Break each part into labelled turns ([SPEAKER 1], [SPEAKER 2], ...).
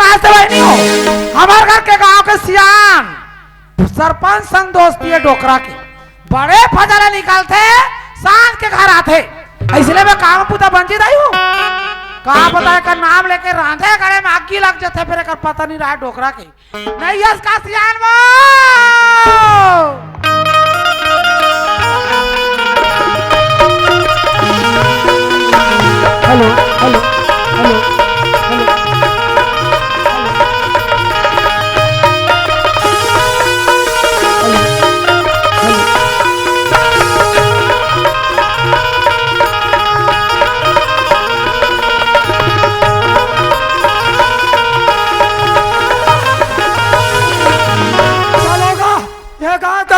[SPEAKER 1] कहाँ से बहनी हो? हमारे घर के गांव के सियान सरपंच संग दोस्ती है डोकरा के, बड़े फजले निकलते सांझ के घर आते, इसलिए मैं काम पुता बंजी रही हूँ। कहा पता है का नाम लेके रांधे गड़े में आगी लग जाते, फिर एक पता नहीं रहा डोकरा के नहीं यस का सियान वो।
[SPEAKER 2] हेलो हेलो हेलो हेलो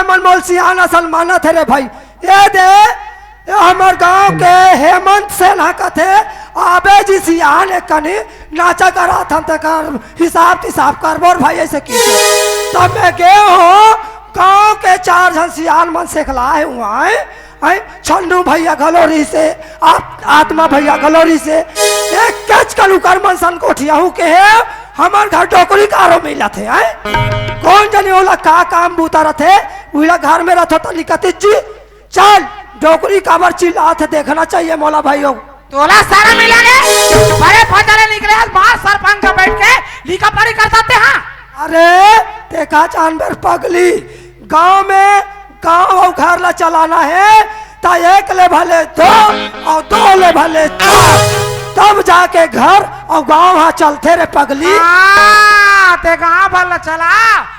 [SPEAKER 2] मनमोल सियाना सलमाना थे रे भाई। ये दे हमार गांव के हेमंत सेना का थे आबे जी सियान एक कनी नाचा करा था तक हिसाब तिसाब करबोर भाई ऐसे की तब मैं गए हो गांव के 4 जन सियान मन से खिलाए हुआ है छन्नू भैया गलोरी से आत्मा भैया गलोरी से एक कच कलू कर मन सन कोठिया हूँ के है हमार घर डोकरी कारो मिला थे कौन जने ओला का काम बूता रथे उला घर में रथो तो लिखती जी चल डोकरी काबर चिल्ला थे देखना चाहिए मौला भाइयों।
[SPEAKER 1] तोला सारा मिला गए बड़े फजले निकले बाहर सरपंच बैठ के लिखा पढ़ी कर सकते हैं।
[SPEAKER 2] अरे देखा जानवर पगली गांव में गांव और घर ला चलाना है तो एक ले भले 2 और 2 ले भले 4 तब जाके घर और गांव वहां चलते रे पगली।
[SPEAKER 1] ते गांव भले चला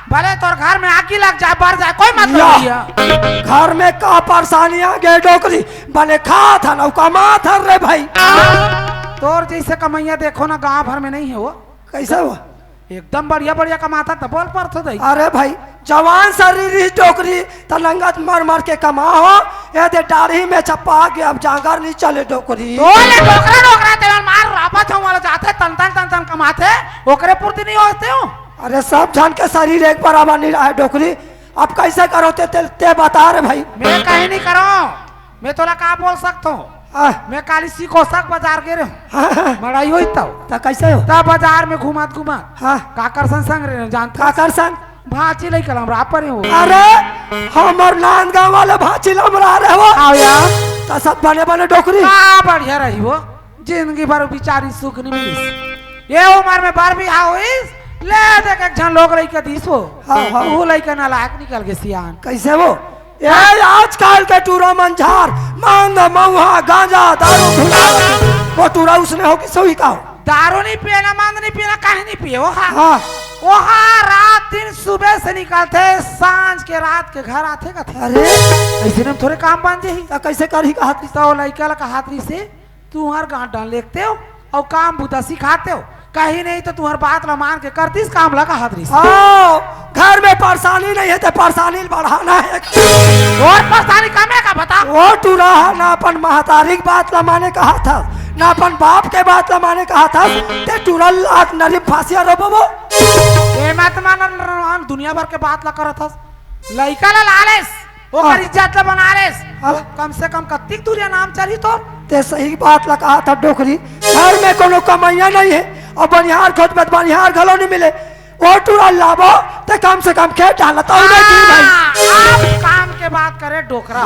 [SPEAKER 1] भले तोर घर में आगी लग जाए बढ़ जाए कोई मतलब नहीं है।
[SPEAKER 2] घर में का परेशानी आ गए डोकरी भले खा था ना कमा था रे भाई।
[SPEAKER 1] तोर जैसे कमैया देखो ना गांव भर में नहीं है वो।
[SPEAKER 2] कैसा हुआ
[SPEAKER 1] एकदम बढ़िया बढ़िया कमाता तो बोल पर तो दई।
[SPEAKER 2] अरे भाई जवान शरीर डोकरी तलंगत मार मार के कमा हो ये दे दाढ़ी में चप्पा के अब जागर नहीं चले डोकरी
[SPEAKER 1] बोले डोकरा डोकरा तेरा मार रापा छो वाला जाते तन तन तन तन कमाते ओकरे पूर्ति नहीं होते हो।
[SPEAKER 2] अरे सब जन के शरीर एक बराबर नहीं रहा है डोकरी अब कैसे करो ते बता रहे भाई।
[SPEAKER 1] मैं कहीं नहीं करो मैं तोला का बोल सकता हूँ मैं काली सीखो सक बाजार गे रहे मड़ाई हुई तब
[SPEAKER 2] कैसे हो
[SPEAKER 1] तब बाजार में घुमात घुमात
[SPEAKER 2] हाँ
[SPEAKER 1] काकर संग रे जानते
[SPEAKER 2] काकर संग
[SPEAKER 1] भाची लई कलम रा पर हो।
[SPEAKER 2] अरे हमर नांदगांव वाले भाची लमरा रहे हो
[SPEAKER 1] आओ यार
[SPEAKER 2] तो सब बने बने डोकरी
[SPEAKER 1] का बढ़िया रही वो जिंदगी भर बेचारी सुख नहीं मिली ये उम्र में बार भी आओ इस ले देख एक जन लोग लई के दिस हो वो लई के ना लायक निकल के सियान
[SPEAKER 2] कैसे वो ये आजकल के टूरा मंझार मांग महुआ गांजा दारू वो टूरा उसने हो कि सोई का हो
[SPEAKER 1] दारू नहीं पिए मांद नहीं पिए काहे नहीं पिए
[SPEAKER 2] हाँ
[SPEAKER 1] वहाँ रात दिन सुबह से निकलते सांझ के रात के घर आते का थे।
[SPEAKER 2] अरे
[SPEAKER 1] ऐसे ने थोड़े काम बांधे ही
[SPEAKER 2] तो कैसे कर ही कहा
[SPEAKER 1] तो लड़का का हाथरी से तू हर गांठ डाल लेते हो और काम बुता सिखाते हो कहीं नहीं तो तुम्हार बात ला मान के करतीस काम लगा हाथरी से।
[SPEAKER 2] घर में परेशानी नहीं है तो परेशानी बढ़ाना है
[SPEAKER 1] और परेशानी कमे का बता
[SPEAKER 2] वो टूरा ना अपन महतारी की बात ला माने कहा था ना अपन बाप के बात ला माने कहा था ते टूरा लात नरी फांसिया रोबो वो
[SPEAKER 1] ये मत मान दुनिया भर के बात ला करत हस लइका ला लालेस ओकर इज्जत ला बनालेस कम से कम कत्तिक दूरिया नाम चली तो
[SPEAKER 2] ते सही बात ला कहा था डोकरी घर में कोनो कमाइया नहीं है और बनिहार खोद में बनिहार घलो नहीं मिले वो टूरा लाभो ते कम से कम खेत डालता हूं भाई
[SPEAKER 1] आप काम के बात करे डोकरा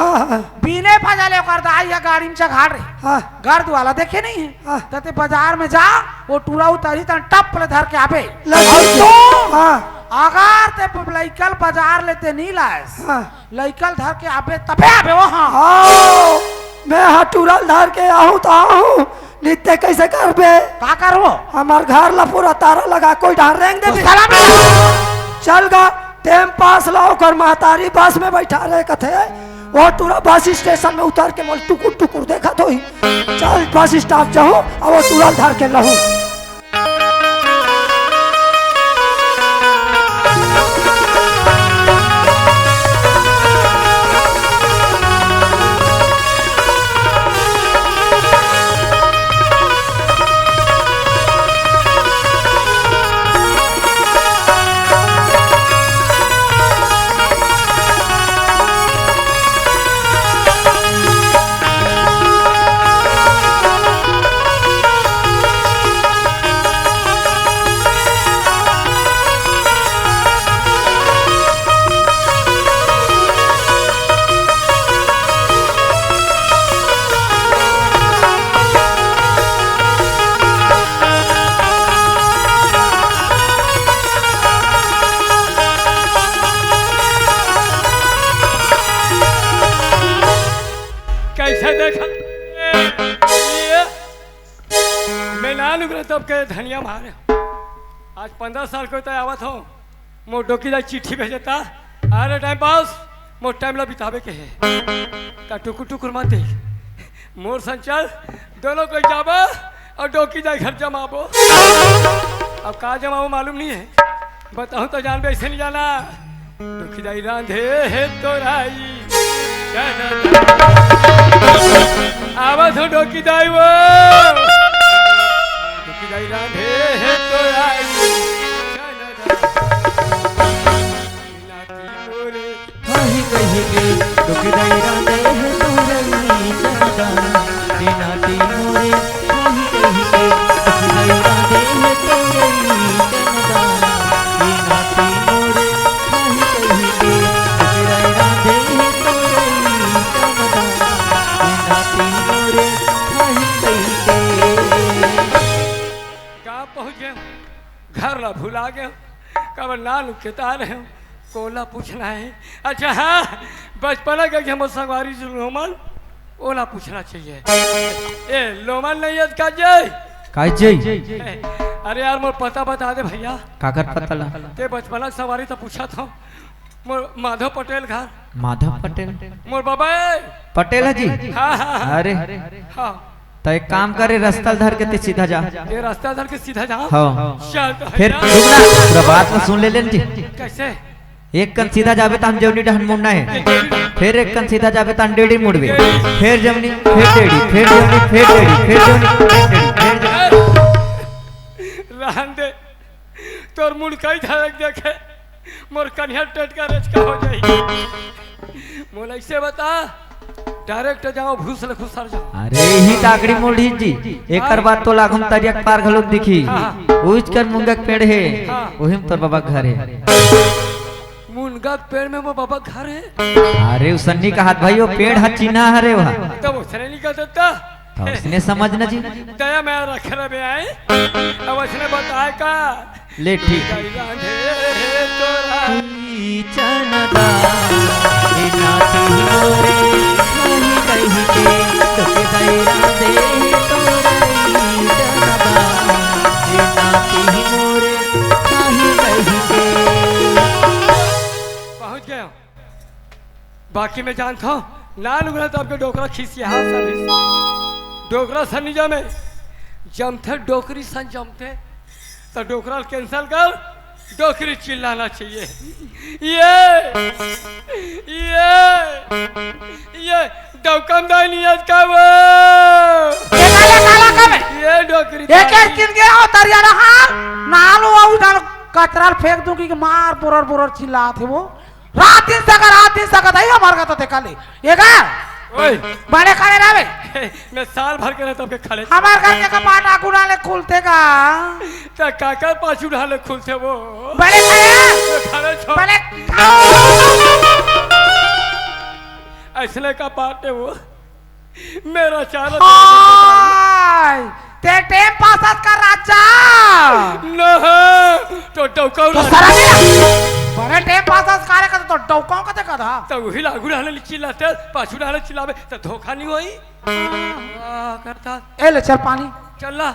[SPEAKER 1] बिने फजले कर दाई या गाड़ी में चघाड़ रही घर दुआला देखे नहीं है तते बाजार में जा वो टूरा उतारी तन टप ले धर के आबे अगर ते लइकल बाजार लेते नहीं लाएस लइकल धर के आबे तबे आबे वो हां
[SPEAKER 2] मैं हटूरल धर के आऊं तो आऊं नित्य कैसे करबे
[SPEAKER 1] का करो
[SPEAKER 2] हमार घर ला पूरा तारा लगा कोई ढार रेंग दे चल गा टेम पास लाओ कर महतारी बस में बैठा रहे कथे वो टूरा बस स्टेशन में उतर के मोल टुकुर टुकुर देखा तो ही चल बस स्टॉप जाऊं और वो टूरल धर के लहूं
[SPEAKER 3] देखा ये मैं ना लुगरा तब के धनिया मारे आज 15 साल को तो आवत हो मोर डोकी ला चिट्ठी भेजता अरे टाइम पास मोर टाइम ला बितावे के है का टुकुर टुकुर मत देख मोर संचल दोनों को जाबा और डोकी जाए घर जमाबो अब कहा जमाओ मालूम नहीं है बताऊं तो जान ऐसे नहीं जाना डोकी जाई रांधे है तो राई आवाज हो डोकी दाई वो डोकी दाई रांधे है तो राई
[SPEAKER 4] कहीं कहीं के डोकी दाई रांधे है तो रही चंदा दिनाती मोरे कहीं कहीं के डोकी दाई रांधे है तो रही चंदा दिनाती मोरे कहीं कहीं के डोकी दाई रांधे है तो रही चंदा दिनाती मोरे कहीं कहीं के
[SPEAKER 3] कहाँ पहुँच गए घर ला भुला गए कब नाल केता रहे कोला पूछना है अच्छा हाँ बचपना का हम संगवारी लोमन ओला पूछना चाहिए ए लोमन नहीं याद का जय
[SPEAKER 4] काय जय
[SPEAKER 3] अरे यार मोर पता बता दे भैया
[SPEAKER 4] काकर पता ला
[SPEAKER 3] ते बचपना सवारी तो पूछा था मोर माधव पटेल घर
[SPEAKER 4] माधव पटेल
[SPEAKER 3] मोर बाबा
[SPEAKER 4] पटेल है जी
[SPEAKER 3] हाँ हाँ हाँ
[SPEAKER 4] अरे
[SPEAKER 3] हाँ
[SPEAKER 4] तो एक काम करे रास्ता धर के ते सीधा जा
[SPEAKER 3] ये रास्ता धर के सीधा जा
[SPEAKER 4] हाँ
[SPEAKER 3] चल तो
[SPEAKER 4] फिर
[SPEAKER 3] भैया।
[SPEAKER 4] रुकना पूरा बात में सुन ले लेन जी
[SPEAKER 3] कैसे
[SPEAKER 4] एक कन सीधा जाबे तो हम जवनी डहन मुड़ना है फिर एक कन सीधा जाबे तो हम डेढ़ी मुड़बे फिर जवनी फिर डेढ़ी फिर जवनी फिर डेढ़ी फिर जवनी फिर डेढ़ी फिर जवनी
[SPEAKER 3] रहन दे तोर मुड़कई धरक देखे मोर कन्हैया टेटका रेचका हो जाई मोला ऐसे बता डायरेक्ट जाओ भूसल खुसर जाओ
[SPEAKER 4] अरे ही ताकड़ी मोड़ी जी एक कर बात तो लागम तरिया पार घलोक दिखी उच कर मुंगा के पेड़ है ओहिम तोर बाबा घर है
[SPEAKER 3] मुनगा के पेड़ में वो बाबा घर है
[SPEAKER 4] अरे उसन्नी का हाथ भाई वो पेड़ हाथ चिन्हा हरे वहाँ
[SPEAKER 3] तब उसने नहीं कहा देता
[SPEAKER 4] तो उसने समझ न जी
[SPEAKER 3] दया मैं रख रहे आए अब उसने बताया का
[SPEAKER 4] ले ठीक
[SPEAKER 3] गई रांधे तोरा
[SPEAKER 4] चनदा ए नाती मोरे कहीं कहीं के तोके दायरा दे तोरई चनदा ए नाती मोरे कहीं कहीं के
[SPEAKER 3] पहुंच गया बाकी मैं जानता हूँ ना लुगना तो आपके डोकरा खींचिए हाथ सर्विस डोकरा सन्निजा में जमते डोकरी सन जमते तो डोकरा कैंसल कर डोकरी चिल्लाना चाहिए ये डौकम दानियत का वो ये डोकरी
[SPEAKER 1] एक एक किन के आओ तरिया रहा नालो आउ डाल कचरा फेंक दूंगी कि मार पुरर पुरर चिल्ला थे वो रात दिन सका था हमार का तो देखा ले ये का
[SPEAKER 3] ओए
[SPEAKER 1] बड़े खड़े रहे
[SPEAKER 3] मैं साल भर के रहता हूँ खड़े
[SPEAKER 1] हमार घर के कपाट आगू डाले खुलते का
[SPEAKER 3] तो काका पाछू ढाले खुलते वो
[SPEAKER 1] बड़े खड़े
[SPEAKER 3] खड़े छो
[SPEAKER 1] बड़े
[SPEAKER 3] ऐसने का पाट है वो मेरा चाल
[SPEAKER 1] हाय ते टेम पासत कर राजा
[SPEAKER 3] न तो डौका
[SPEAKER 1] तो सरा दिया बड़े टेम पासत कार्य का तो डौकाओं का देखा था
[SPEAKER 3] तो वही लागू ढाले चिल्लाते पाछू ढाले चिल्लावे तो धोखा नहीं होई करता
[SPEAKER 1] ए ले चल पानी
[SPEAKER 3] चला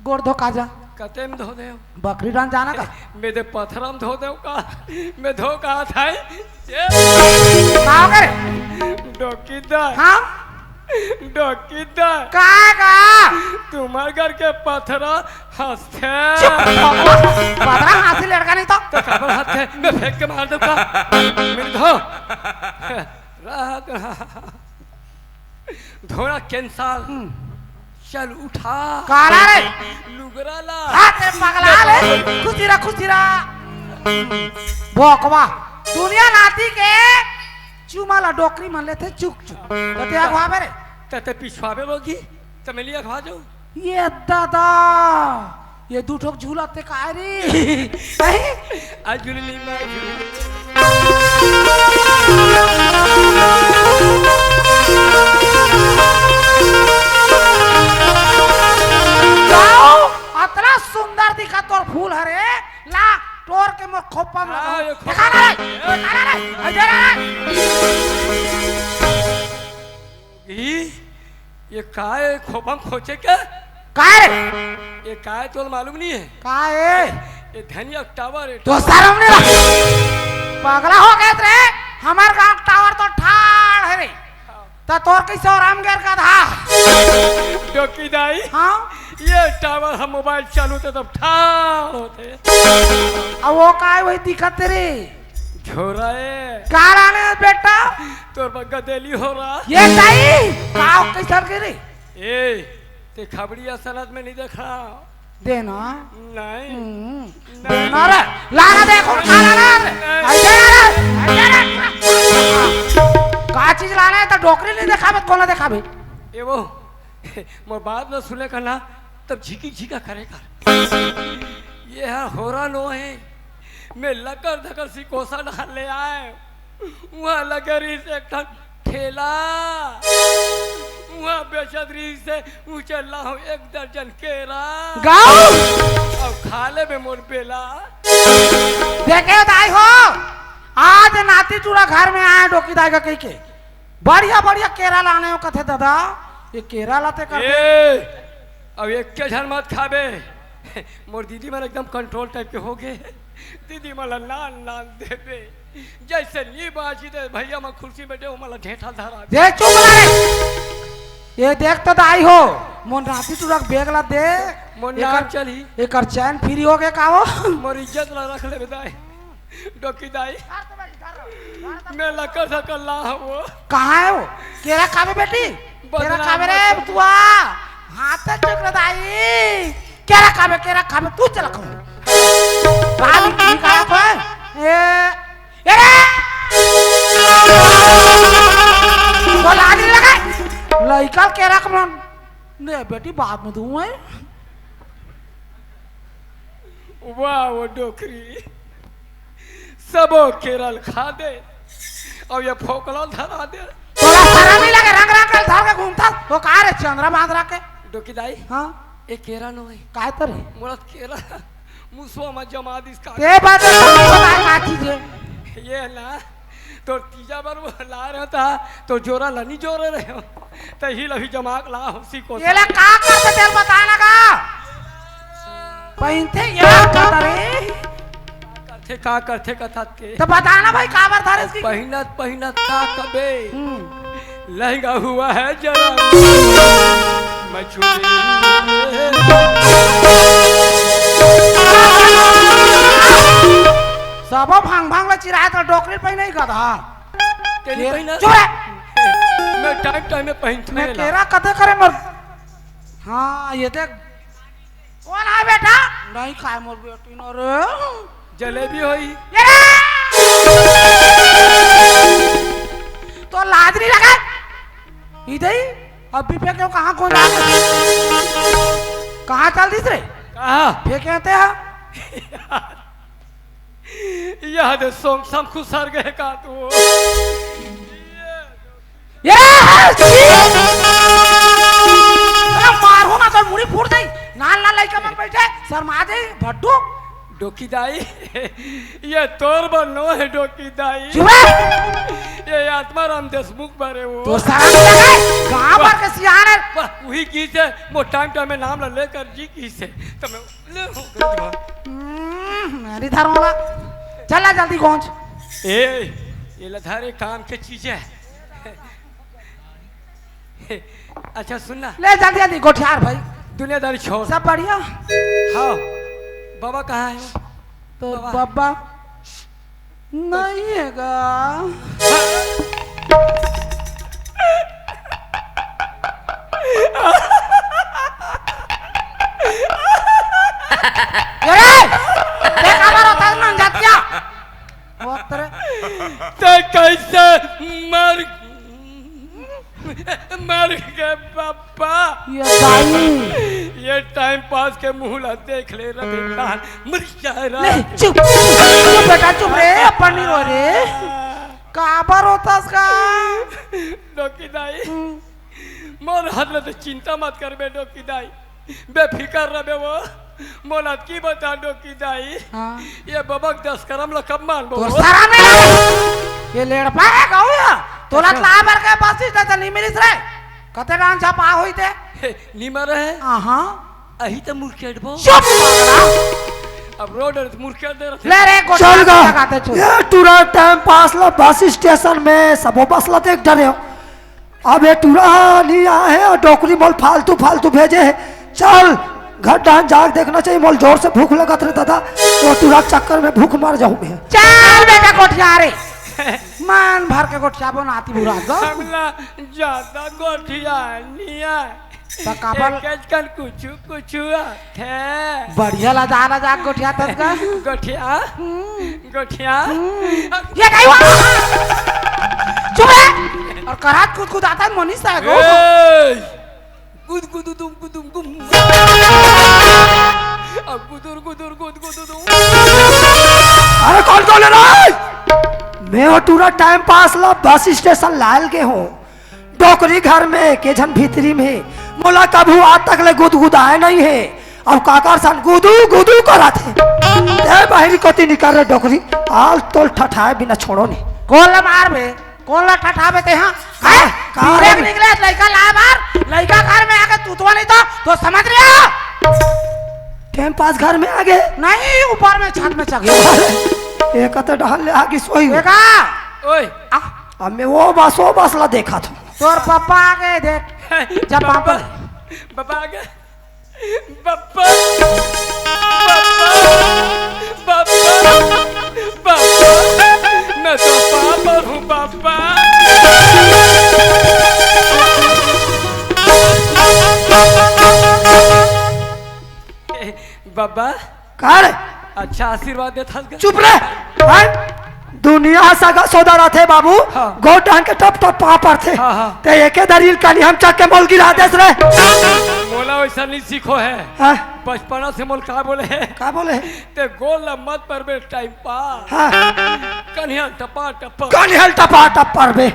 [SPEAKER 1] गोड़ धो काजा
[SPEAKER 3] कते में धो दे
[SPEAKER 1] बकरी डांस जाना का
[SPEAKER 3] मेरे पत्थरम धो दे का मैं धो कहा था
[SPEAKER 1] का करे
[SPEAKER 3] डोकीदार
[SPEAKER 1] हम
[SPEAKER 3] डोकीदार
[SPEAKER 1] का
[SPEAKER 3] तुम्हारे घर के पत्थरा हंसते
[SPEAKER 1] बदरा हाथी लड़का नहीं तो
[SPEAKER 3] खबर हंसते मैं फेंक के मार दूंगा मेरे धो धोरा कैंसल चल उठा
[SPEAKER 1] काला रे
[SPEAKER 3] लुगरा ला
[SPEAKER 1] हाथ में पगला ले खुशीरा भोकवा दुनिया नाती के चुमाला डोकरी मन लेते चुक चुक तो ते अगवा बेरे
[SPEAKER 3] तते पिछवावे लोगी तमेलिया खा जाओ
[SPEAKER 1] ये दादा ये दूठो झूला ते काय रे
[SPEAKER 3] आज झूली मैं
[SPEAKER 1] जाओ अतना सुंदर दिखा तोर फूल हरे ला तोर के मोर खोपा में
[SPEAKER 3] हाँ, ये खोपा
[SPEAKER 1] दिखा रे इधर आ
[SPEAKER 3] ई ये काय खोपम खोचे के
[SPEAKER 1] काय रे
[SPEAKER 3] ये काय तो मालूम नहीं है
[SPEAKER 1] काय
[SPEAKER 3] ये धनिया टावर है
[SPEAKER 1] तो शर्म नहीं लगा पगला हो गए रे हमार गांव टावर तो ठाड़ है रे तो तोर कैसे और रामगेर का था
[SPEAKER 3] डोकी दाई
[SPEAKER 1] हाँ
[SPEAKER 3] ये टावर हम मोबाइल चालू थे तब ठाड़ होते
[SPEAKER 1] अब वो काय वही दिखत रे
[SPEAKER 3] झोरा है
[SPEAKER 1] कार आने बेटा
[SPEAKER 3] तोर बग्गा देली हो रहा
[SPEAKER 1] ये ताई काव कैसे के रे
[SPEAKER 3] ए ते खबड़िया सनद में नहीं देखा
[SPEAKER 1] देना
[SPEAKER 3] नहीं
[SPEAKER 1] नहीं अरे लाना देखो लाना का चीज लाना है तो डोकरी नहीं दिखावे कौन दिखावे
[SPEAKER 3] ए वो मोर बात न सुने का ना तब झीकी झीका करेगा ये है होरा नो है मैं लकर धकर सी कोसा डाल ले आए वहाँ लगरी से एक ठन ठेला वहाँ बेचदरी से ऊंचे लाओ 1 दर्जन केरा
[SPEAKER 1] गाओ
[SPEAKER 3] और खाले में मोर बेला
[SPEAKER 1] देखे दाई हो आज नाती चूड़ा घर में आए डोकी दाई का कही के बढ़िया बढ़िया केरा लाने हो कथे दादा ये केरा लाते कर
[SPEAKER 3] ए अब एक के झन मत खाबे मोर दीदी मन एकदम कंट्रोल टाइप के हो गए दीदी मला नान नान देबे जैसे नी बाजी दे भैया मैं कुर्सी बैठे हो मला ढेठा धरा
[SPEAKER 1] दे चुप रे ये देख तो दाई हो मोर नाती चूड़ा बेग ला देख
[SPEAKER 3] मोर नाम चली
[SPEAKER 1] एक चैन फ्री हो गए का वो
[SPEAKER 3] मोर इज्जत ला रख ले दाई डोकी दाई मैं लकर धकर ला वो
[SPEAKER 1] कहाँ है वो केरा खावे बेटी केरा खावे रे तुआ हाथ चक्र दाई केरा खावे तू चला खाओ रानी की कहा तो ए रे तो लाज नहीं लगा लइका केरा कमन ने बेटी बात में दूं है
[SPEAKER 3] वाह वो डोकरी सबो केरल खा दे और ये फोकला धरा दे
[SPEAKER 1] तोरा शर्म नहीं लगे रंग रंग के धर के घूमता तो कहा रे चंद्रा बांध रखे
[SPEAKER 3] डोकी दाई
[SPEAKER 1] हाँ
[SPEAKER 3] एक केरा नो है
[SPEAKER 1] काय तर रे
[SPEAKER 3] मुरत केरा मुसवा में जमा दिस का
[SPEAKER 1] ते बात का चीज है
[SPEAKER 3] ये ना तो तीजा बार वो ला रहा था तो जोरा लनी जोर रहे हो तो ही लभी जमाक ला उसी को
[SPEAKER 1] ये ले का करते तेल बताना का पहिनते यार का रे
[SPEAKER 3] करते कथा के
[SPEAKER 1] तो बताना भाई काबर था इसकी
[SPEAKER 3] पहिनत का कबे लहंगा हुआ है जरा मछली
[SPEAKER 1] सब भांग भांग में चिराया तो डोकरी पे नहीं गधा
[SPEAKER 3] तेरी पहिना
[SPEAKER 1] चुप
[SPEAKER 3] मैं टाइम में पहनते
[SPEAKER 1] मैं केरा कते करे मर हाँ ये देख कौन है बेटा नहीं खाए मोर बेटी न रे
[SPEAKER 3] जलेबी होई
[SPEAKER 1] ये तो लाज नहीं लगा इधर अभी फेंके कहाँ कौन कहाँ चल दिस रे
[SPEAKER 3] कहा
[SPEAKER 1] फेंके आते हैं
[SPEAKER 3] यह दे सोम सम खुसर गए का तू
[SPEAKER 1] ये मारू ना तो मुड़ी फूट गई नाल नाल लइका मन बैठे शर्मा दे भड्डू
[SPEAKER 3] डोकी दाई ये तोर बनो है डोकी दाई
[SPEAKER 1] चुप
[SPEAKER 3] ये आत्माराम देशमुख बारे वो
[SPEAKER 1] तो सारा लगा गांव भर के सियान है
[SPEAKER 3] वही की से वो टाइम में नाम लेकर जी की से तो मैं ले हूं
[SPEAKER 1] मेरी धर्मला चला जल्दी पहुंच
[SPEAKER 3] ए ये लधारे काम के चीज है अच्छा सुनना
[SPEAKER 1] ले जल्दी जल्दी गोठियार भाई
[SPEAKER 3] दुनियादारी छोड़
[SPEAKER 1] सब बढ़िया
[SPEAKER 3] हाँ बाबा कहाँ है
[SPEAKER 1] तो बाबा नहीं हैगा देखा मारो तक न जातिया वो तेरे
[SPEAKER 3] तो कैसे मर गए पापा
[SPEAKER 1] ये दाई
[SPEAKER 3] ये टाइम पास के मुंह ला देख ले रहे मर जा
[SPEAKER 1] ले
[SPEAKER 3] रहा
[SPEAKER 1] चुप चुप बेटा चुप रे अपन नहीं रो रे काबर होता इसका
[SPEAKER 3] डोकी दाई मोर हाथ में चिंता मत कर बे डोकी दाई बेफिकर रहे वो मोला की बता डोकी दाई
[SPEAKER 1] हाँ
[SPEAKER 3] ये बबक 10 करम ला कब मान
[SPEAKER 1] तो
[SPEAKER 3] बो
[SPEAKER 1] सारा में ये लेड़ पाए गाओ या तोला क्लाबर के पास ही तो नहीं मिलिस रे कते डांस छपा हुई थे
[SPEAKER 3] निमर है
[SPEAKER 1] हाँ
[SPEAKER 3] अही तो मुर्खेट बो
[SPEAKER 1] चुप पागला।
[SPEAKER 3] अब रोड मुर्खेट दे रहे
[SPEAKER 1] ले रे
[SPEAKER 2] चल गा
[SPEAKER 1] लगाते चल
[SPEAKER 2] ये टूरा टाइम पास ला बस स्टेशन में सब बस ला देख डरे हो। अब ये टूरा नहीं आए हैं और डोकरी मोल फालतू फालतू भेजे है। चल घर डांस जाग देखना चाहिए मोल जोर से भूख लगा था दादा तो टूरा चक्कर में भूख मर जाऊं मैं।
[SPEAKER 1] चल बेटा गोठिया रे मन भर के गोठिया बनाती बुरा गो
[SPEAKER 3] हमला ज्यादा गोठिया नहीं है
[SPEAKER 1] तो काबल
[SPEAKER 3] कल कुछ कुछ है
[SPEAKER 1] बढ़िया लजा गोठिया तक का
[SPEAKER 3] गोठिया गोठिया
[SPEAKER 1] ये कहीं हुआ चुप है और करात कूद कूद आता है मनीष है गो
[SPEAKER 3] कूद कूद तुम कूद तुम अब कुदुर कुदुर कूद कूद तुम
[SPEAKER 2] अरे कौन है रे मैं और टूरा टाइम पास ला बस स्टेशन लाल के हूँ डोकरी घर में के झन भीतरी में मोला कभू आज तक ले गुदगुदाए नहीं है। अब काकर सन गुदू गुदू करा थे ए बाहरी कोती निकाल रे डोकरी आल तोल ठठाए बिना छोड़ो नहीं
[SPEAKER 1] कौन मार बे कौन ला ठठावे ते हां
[SPEAKER 2] कहाँ
[SPEAKER 1] एक निकले लड़का ला मार लड़का घर में आके तूतवा नहीं तो समझ रहे हो
[SPEAKER 2] टाइम पास घर में आ गए
[SPEAKER 1] नहीं ऊपर में छत में चढ़ गया
[SPEAKER 2] एक तो डहल ले आगे सोई
[SPEAKER 1] देखा
[SPEAKER 3] ओए
[SPEAKER 2] अब मैं वो बस ला देखा था
[SPEAKER 1] तोर पापा आ गए देख जब पापा
[SPEAKER 3] पापा आ गए पापा पापा पापा मैं तो पापा हूँ पापा बाबा
[SPEAKER 2] कहा रे
[SPEAKER 3] अच्छा आशीर्वाद देता
[SPEAKER 2] चुप रे दुनिया सगा सौदा रहा थे बाबू
[SPEAKER 3] हाँ।
[SPEAKER 2] गोट के टप टप पा पर थे
[SPEAKER 3] हाँ, हाँ।
[SPEAKER 2] ते एके दरील काली हम चक के मोल गिरा देस रे
[SPEAKER 3] मोला वैसा नहीं सीखो है
[SPEAKER 2] हाँ
[SPEAKER 3] बचपना से मोल का बोले है
[SPEAKER 2] का बोले
[SPEAKER 3] ते गोल मत पर बे टाइम पा
[SPEAKER 2] हाँ
[SPEAKER 3] कन्या टपा टपा
[SPEAKER 2] कौन हल टपा टप पर बे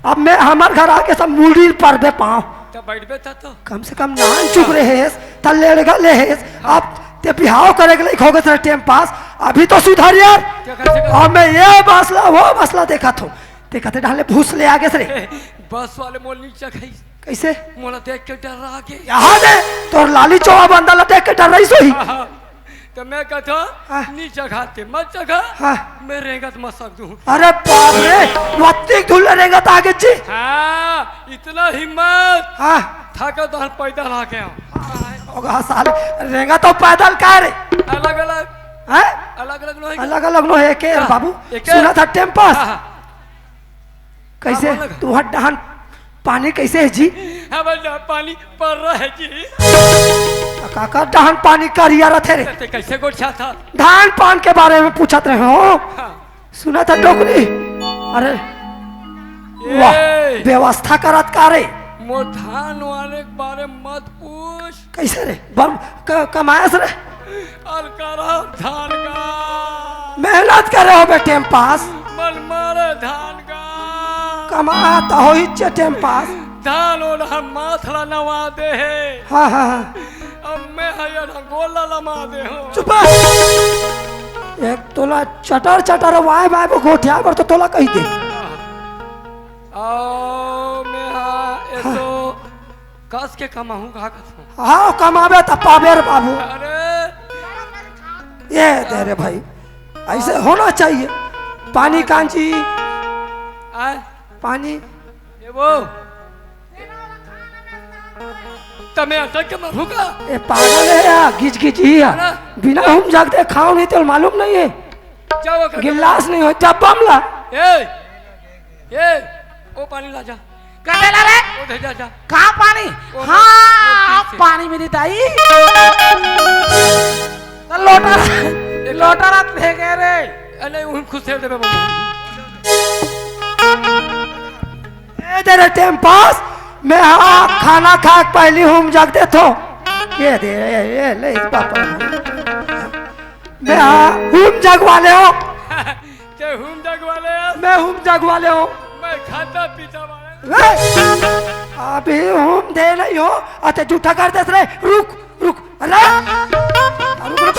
[SPEAKER 2] अब मैं हमार घर आके सब मुड़ी पर बे पाँव
[SPEAKER 3] तब बैठ बे था तो
[SPEAKER 2] कम से कम नान चुक रहे हैं तल्ले ले हैं अब ते बिहाव करे के लिए हो गए टाइम पास अभी तो सुधर यार
[SPEAKER 3] क्या कैसे कर
[SPEAKER 2] और मैं ये मसला वो मसला देखा था ते कहते डाले भूस ले आगे से
[SPEAKER 3] बस वाले मोल नीचे खाई
[SPEAKER 2] कैसे
[SPEAKER 3] मोला देख के डर रहा के
[SPEAKER 2] यहाँ दे तोर लाली चौवा बंदा लटे के डर रही सोई
[SPEAKER 3] तो मैं कहता
[SPEAKER 2] हाँ।
[SPEAKER 3] नीचे खाते मत जगह
[SPEAKER 2] हाँ
[SPEAKER 3] मैं रेंगत मत सक दूं
[SPEAKER 2] अरे बाप रे वत्ती धुल रहेगा तो आगे जी
[SPEAKER 3] हाँ इतना हिम्मत
[SPEAKER 2] हाँ
[SPEAKER 3] थका तो पैदल आ गया
[SPEAKER 2] होगा साले रहेगा तो पैदल का रे
[SPEAKER 3] अलग अलग
[SPEAKER 2] हैं
[SPEAKER 3] अलग अलग लोहे
[SPEAKER 2] अलग अलग नो है के
[SPEAKER 3] हाँ,
[SPEAKER 2] बाबू
[SPEAKER 3] एक
[SPEAKER 2] सुना था टेम्पस
[SPEAKER 3] हाँ,
[SPEAKER 2] कैसे
[SPEAKER 3] हाँ, बोलो।
[SPEAKER 2] तू हट डहन पानी कैसे है जी
[SPEAKER 3] हाँ बल्ला पानी पड़ रहा है जी
[SPEAKER 2] काका डहन पानी करिया रथे रे
[SPEAKER 3] ते कैसे गोठा था
[SPEAKER 2] धान पान के बारे में पूछत रहे हो
[SPEAKER 3] हाँ।
[SPEAKER 2] सुना था डोकरी अरे वाह
[SPEAKER 3] ये
[SPEAKER 2] व्यवस्था करत का रे
[SPEAKER 3] मोर धान वाले के बारे मत पूछ
[SPEAKER 2] कैसे रे बम कमायस रे
[SPEAKER 3] अलकारा धान का
[SPEAKER 2] मेहनत करे हो बेटे पास
[SPEAKER 3] मन मारे धान का
[SPEAKER 2] कमाता हो ही टेम पास
[SPEAKER 3] धान और हम माथला नवा दे है
[SPEAKER 2] हाँ हाँ हाँ
[SPEAKER 3] अब मैं हया गोला लमा दे हूँ
[SPEAKER 2] चुप एक तोला चटर चटर वाय वाय वो गोठिया पर तो तोला कही दे
[SPEAKER 3] आओ मैं हाँ ऐसो कस के कमाऊँ कहाँ कस
[SPEAKER 2] हाँ कमावे तो पावे रे बाबू
[SPEAKER 3] अरे
[SPEAKER 2] ये दे रे भाई ऐसे होना चाहिए पानी कांची
[SPEAKER 3] आए
[SPEAKER 2] पानी
[SPEAKER 3] ये वो तमें अटक के मरूंगा
[SPEAKER 2] ये पागल है या गिच गिच ही है बिना हम जागते खाओ नहीं तो मालूम नहीं है
[SPEAKER 3] जाओ कर
[SPEAKER 2] गिलास नहीं हो डब्बा में ला
[SPEAKER 3] ए ओ पानी ला जा
[SPEAKER 1] कटे ला रे
[SPEAKER 3] ओ दे जा जा
[SPEAKER 1] कहाँ पानी
[SPEAKER 3] वो
[SPEAKER 1] हाँ
[SPEAKER 3] से।
[SPEAKER 1] पानी मिली ताई तो लोटा लोटा रात फेंके रे
[SPEAKER 3] अरे उन खुश से दे बाबू
[SPEAKER 2] ए दे रे टाइम पास मैं हाँ खाना खा के पहली हम जागते थो ये दे ये ले इस पापा मैं हाँ हम जगवाले हो
[SPEAKER 3] ते हुम जग वाले
[SPEAKER 2] मैं हम जगवाले हो
[SPEAKER 3] मैं खाता पीता वाले
[SPEAKER 2] अभी हम दे नहीं हो अते झूठा कर दे रे रुक रुक अरे रुक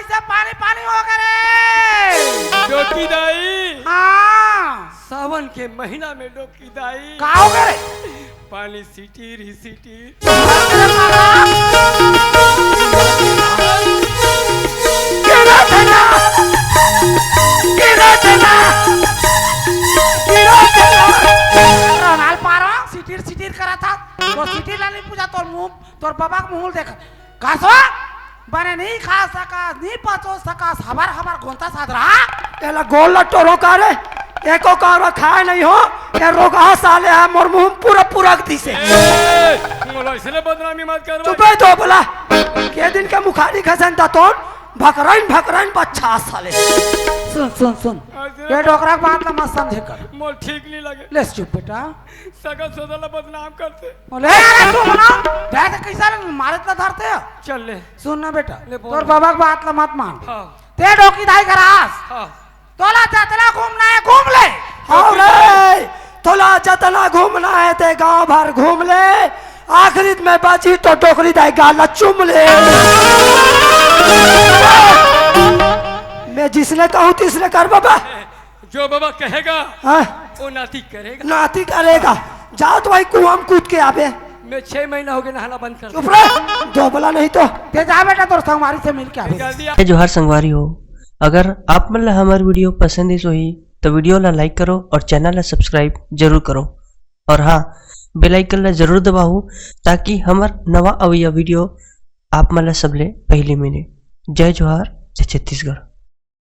[SPEAKER 1] कैसे पानी पानी हो गए रे?
[SPEAKER 3] डोकी दाई
[SPEAKER 1] हाँ
[SPEAKER 3] सावन के महीना में डोकी दाई
[SPEAKER 1] का हो गए रे?
[SPEAKER 3] पानी सिटीर ही सिटीर
[SPEAKER 2] गिरा देना गिरा देना गिरा देना
[SPEAKER 1] रोनाल पारो सिटीर सिटीर करा था तो सिटीर लानी पूजा तोर मुंह तोर बाबा का मुंह देख कासो बने नहीं खा सका नहीं पचो सका हबार हबार घोंता साध रहा
[SPEAKER 2] एला गोल लट्टो रोका रे एको कार खाए नहीं हो ये रोगा साले है मोर मुंह पूरा पूरा दिसे
[SPEAKER 3] मोला इसने बदनामी मत कर
[SPEAKER 2] चुपे तो बोला के दिन के मुखारी खसन ता तो भकराइन बच्चा साले
[SPEAKER 1] सुन सुन सुन ये डोकरा की बात ना मत समझे कर
[SPEAKER 3] मोल ठीक नहीं लगे
[SPEAKER 1] ले चुप बेटा
[SPEAKER 3] सगल सोदला बदनाम करते
[SPEAKER 1] बोले अरे तू बना देख कैसा मारे तो धरते हो
[SPEAKER 3] चल ले
[SPEAKER 1] सुन ना बेटा
[SPEAKER 3] ले बोल।
[SPEAKER 1] तोर बाबा की बात ला मत मान
[SPEAKER 3] हाँ
[SPEAKER 1] ते डोकी दाई करास
[SPEAKER 3] हाँ
[SPEAKER 1] तोला चतला घूमना है घूम ले
[SPEAKER 2] हाँ रे थोड़ा जतना घूमना है ते गांव भर घूम ले आखिरी में बाजी तो टोकरी दाई गाला चुम ले मैं जिसने कहूँ तीसरे कर बाबा
[SPEAKER 3] जो बाबा कहेगा
[SPEAKER 2] हाँ?
[SPEAKER 3] वो नाती करेगा
[SPEAKER 2] नाती करेगा जाओ तो भाई कुआं में कूद के आवे
[SPEAKER 3] मैं 6 महीना हो गया नहाना बंद कर
[SPEAKER 2] चुप रहे दो बोला नहीं तो
[SPEAKER 1] ते जा बेटा तोर संगवारी से मिल के आवे
[SPEAKER 3] जल्दी आ।
[SPEAKER 4] जय जोहार संगवारी हो अगर आप मन ला हमार वीडियो पसंद ही सोही तो वीडियो ला लाइक करो और चैनल ला सब्सक्राइब जरूर करो और हाँ बेल आइकन ला जरूर दबाओ ताकि हमार नवा अवैया वीडियो आप मन ला सबले पहले मिले। जय जोहार जय छत्तीसगढ़।